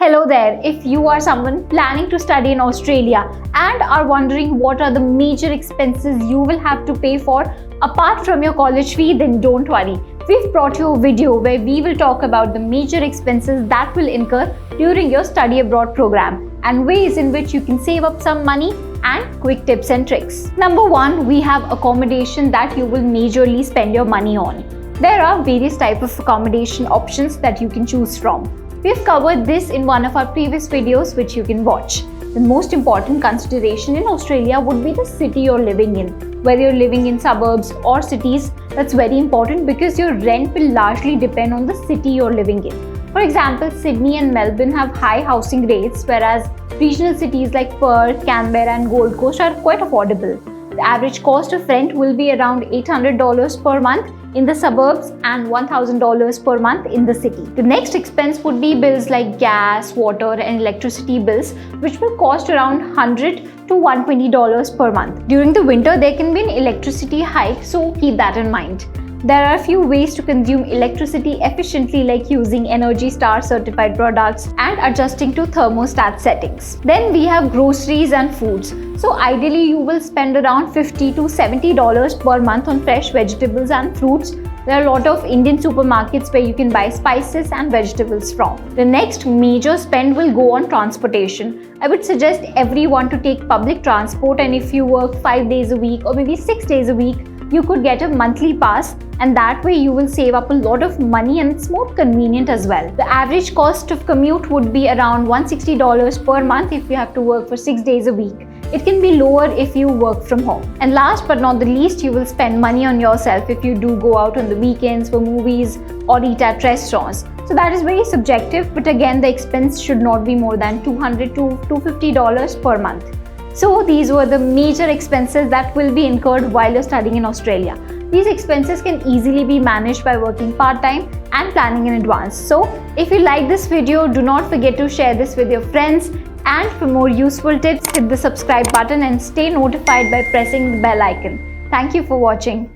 Hello there. If you are someone planning to study in Australia and are wondering what are the major expenses you will have to pay for apart from your college fee, then don't worry. We've brought you a video where we will talk about the major expenses that will incur during your study abroad program and ways in which you can save up some money and quick tips and tricks. Number one, we have accommodation that you will majorly spend your money on. There are various types of accommodation options that you can choose from. We've covered this in one of our previous videos which you can watch. The most important consideration in Australia would be the city you're living in. Whether you're living in suburbs or cities, that's very important because your rent will largely depend on the city you're living in. For example, Sydney and Melbourne have high housing rates, whereas regional cities like Perth, Canberra and Gold Coast are quite affordable. The average cost of rent will be around $800 per month in the suburbs and $1,000 per month in the city. The next expense would be bills like gas, water and electricity bills, which will cost around $100 to $120 per month. During the winter, there can be an electricity hike, so keep that in mind. There are a few ways to consume electricity efficiently, like using Energy Star certified products and adjusting to thermostat settings. Then we have groceries and foods. So ideally you will spend around $50 to $70 per month on fresh vegetables and fruits. There are a lot of Indian supermarkets where you can buy spices and vegetables from. The next major spend will go on transportation. I would suggest everyone to take public transport, and if you work 5 days a week or maybe 6 days a week, you could get a monthly pass, and that way you will save up a lot of money and it's more convenient as well. The average cost of commute would be around $160 per month if you have to work for 6 days a week. It can be lower if you work from home. And last but not the least, you will spend money on yourself if you do go out on the weekends for movies or eat at restaurants. So that is very subjective, but again the expense should not be more than $200 to $250 per month. So these were the major expenses that will be incurred while you're studying in Australia. These expenses can easily be managed by working part-time and planning in advance. So if you like this video, do not forget to share this with your friends. And for more useful tips, hit the subscribe button and stay notified by pressing the bell icon. Thank you for watching.